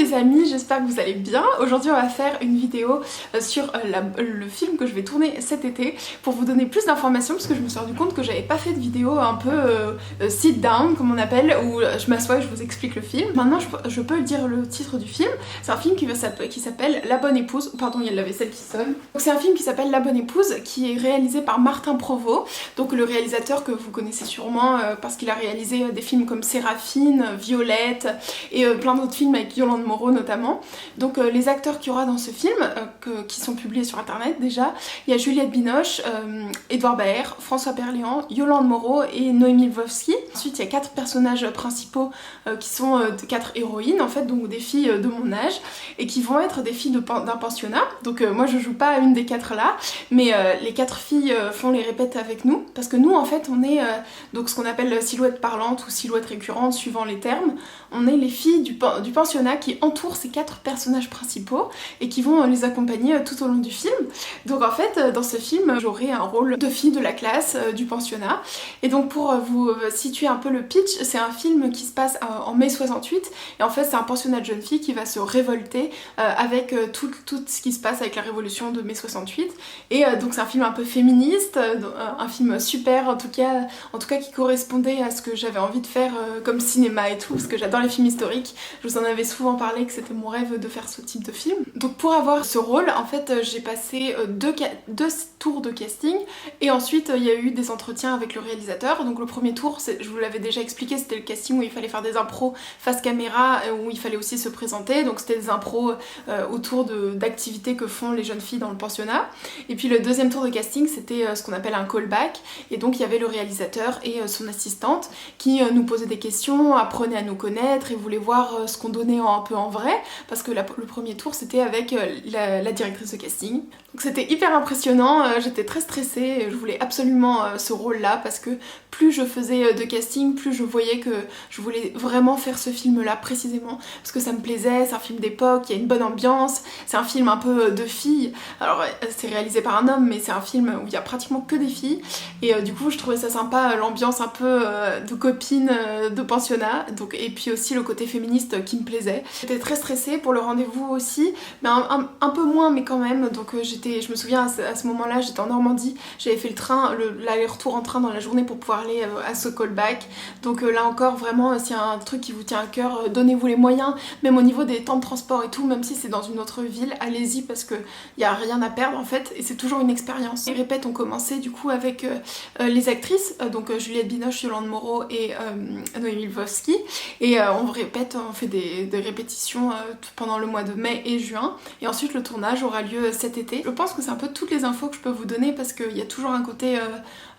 les amis, j'espère que vous allez bien. Aujourd'hui on va faire une vidéo sur le film que je vais tourner cet été pour vous donner plus d'informations parce que je me suis rendu compte que j'avais pas fait de vidéo un peu sit down comme on appelle, où je m'assois et je vous explique le film. Maintenant je peux dire le titre du film. C'est un film qui s'appelle La Bonne Épouse. Pardon, il y a de la vaisselle qui sonne. Donc c'est un film qui s'appelle La Bonne Épouse qui est réalisé par Martin Provost, donc le réalisateur que vous connaissez sûrement parce qu'il a réalisé des films comme Séraphine, Violette et plein d'autres films avec Yolande Moreau notamment. Donc les acteurs qu'il y aura dans ce film, qui sont publiés sur internet déjà, il y a Juliette Binoche, Édouard Baer, François Perléand, Yolande Moreau et Noémie Lvovsky. Ensuite il y a 4 personnages principaux qui sont 4 héroïnes en fait, donc des filles de mon âge et qui vont être des filles d'un pensionnat. Donc moi je joue pas une des 4 là, mais les 4 filles font les répètes avec nous parce que nous en fait on est donc ce qu'on appelle silhouette parlante ou silhouette récurrente suivant les termes. On est les filles du pensionnat qui entourent ces 4 personnages principaux et qui vont les accompagner tout au long du film. Donc en fait dans ce film j'aurai un rôle de fille de la classe du pensionnat. Et donc pour vous situer un peu le pitch, c'est un film qui se passe en mai 68 et en fait c'est un pensionnat de jeunes filles qui va se révolter avec tout ce qui se passe avec la révolution de mai 68. Et donc c'est un film un peu féministe, un film super en tout cas qui correspondait à ce que j'avais envie de faire comme cinéma et tout, parce que j'adore les films historiques. Je vous en avais souvent parlé que c'était mon rêve de faire ce type de film. Donc pour avoir ce rôle, en fait j'ai passé deux tours de casting et ensuite il y a eu des entretiens avec le réalisateur. Donc le premier tour, je vous l'avais déjà expliqué, c'était le casting où il fallait faire des impros face caméra, où il fallait aussi se présenter. Donc c'était des impros autour d'activités que font les jeunes filles dans le pensionnat. Et puis le deuxième tour de casting, c'était ce qu'on appelle un callback. Et donc il y avait le réalisateur et son assistante qui nous posaient des questions, apprenaient à nous connaître et voulaient voir ce qu'on donnait un peu en vrai, parce que le premier tour c'était avec la directrice de casting. Donc c'était hyper impressionnant, j'étais très stressée, je voulais absolument ce rôle là parce que plus je faisais de casting, plus je voyais que je voulais vraiment faire ce film là précisément parce que ça me plaisait. C'est un film d'époque, il y a une bonne ambiance, c'est un film un peu de filles. Alors c'est réalisé par un homme mais c'est un film où il y a pratiquement que des filles et du coup je trouvais ça sympa, l'ambiance un peu de copine de pensionnat, donc, et puis aussi le côté féministe qui me plaisait. J'étais très stressée pour le rendez-vous aussi, mais un peu moins mais quand même. Donc je me souviens à ce moment-là j'étais en Normandie, j'avais fait l'aller-retour en train dans la journée pour pouvoir aller à ce callback. Donc là encore vraiment s'il y a un truc qui vous tient à cœur, donnez-vous les moyens, même au niveau des temps de transport et tout, même si c'est dans une autre ville, allez-y parce que y a rien à perdre en fait et c'est toujours une expérience. Les répètes ont commencé du coup avec les actrices, donc Juliette Binoche, Yolande Moreau et Noémie Lvovsky, et on fait des répétitions pendant le mois de mai et juin, et ensuite le tournage aura lieu cet été. Je pense que c'est un peu toutes les infos que je peux vous donner parce qu'il y a toujours un côté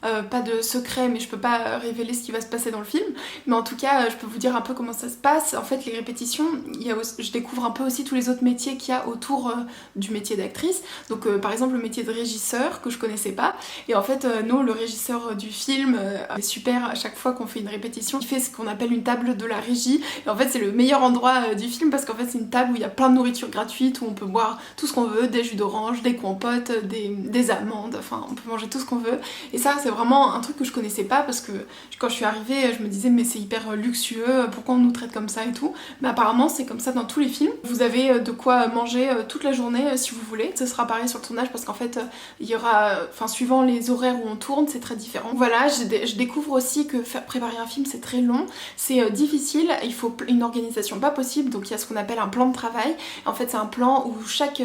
pas de secret, mais je peux pas révéler ce qui va se passer dans le film, mais en tout cas je peux vous dire un peu comment ça se passe. En fait les répétitions, je découvre un peu aussi tous les autres métiers qu'il y a autour du métier d'actrice. Donc par exemple le métier de régisseur que je connaissais pas, et en fait nous le régisseur du film est super. À chaque fois qu'on fait une répétition, il fait ce qu'on appelle une table de la régie, et en fait c'est le meilleur endroit du film parce qu'en fait c'est une table où il y a plein de nourriture gratuite, où on peut boire tout ce qu'on veut, des jus d'orange, des compotes, des amandes, enfin on peut manger tout ce qu'on veut. Et ça c'est vraiment un truc que je connaissais pas parce que quand je suis arrivée je me disais mais c'est hyper luxueux, pourquoi on nous traite comme ça et tout. Mais apparemment c'est comme ça dans tous les films. Vous avez de quoi manger toute la journée si vous voulez. Ce sera pareil sur le tournage parce qu'en fait il y aura, enfin suivant les horaires où on tourne c'est très différent. Voilà, je découvre aussi que préparer un film c'est très long, c'est difficile, il faut une organisation pas possible. Donc il y a ce qu'on appelle un plan de travail. En fait c'est un plan où chaque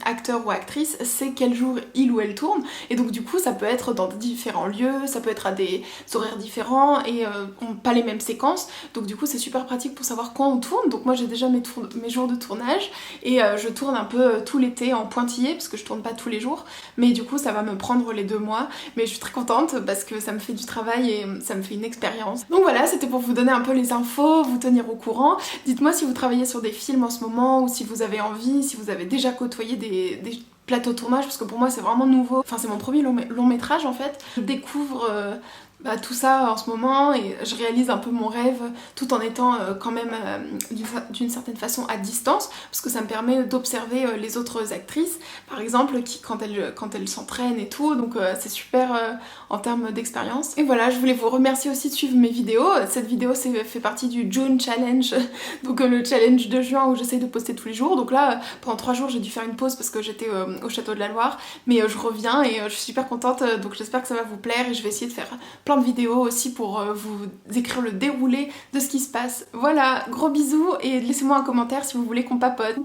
acteur ou actrice sait quel jour il ou elle tourne, et donc du coup ça peut être dans différents lieux, ça peut être à des horaires différents et pas les mêmes séquences. Donc du coup c'est super pratique pour savoir quand on tourne. Donc moi j'ai déjà mes jours de tournage et je tourne un peu tout l'été en pointillé parce que je tourne pas tous les jours, mais du coup ça va me prendre les 2 mois. Mais je suis très contente parce que ça me fait du travail et ça me fait une expérience. Donc voilà, c'était pour vous donner un peu les infos, vous tenir au courant. Dites-moi si vous travaillez sur des films en ce moment ou si vous avez envie, si vous avez déjà côtoyé des plateaux de tournage, parce que pour moi c'est vraiment nouveau. Enfin c'est mon premier long métrage en fait. Je découvre tout ça en ce moment et je réalise un peu mon rêve tout en étant quand même d'une certaine façon à distance parce que ça me permet d'observer les autres actrices par exemple quand elles s'entraînent et tout, donc c'est super en termes d'expérience. Et voilà, je voulais vous remercier aussi de suivre mes vidéos. Cette vidéo fait partie du June Challenge, donc le challenge de juin où j'essaye de poster tous les jours. Donc là pendant 3 jours j'ai dû faire une pause parce que j'étais au château de la Loire, mais je reviens et je suis super contente, donc j'espère que ça va vous plaire et je vais essayer de faire plein de vidéos aussi pour vous écrire le déroulé de ce qui se passe. Voilà, gros bisous et laissez-moi un commentaire si vous voulez qu'on papote.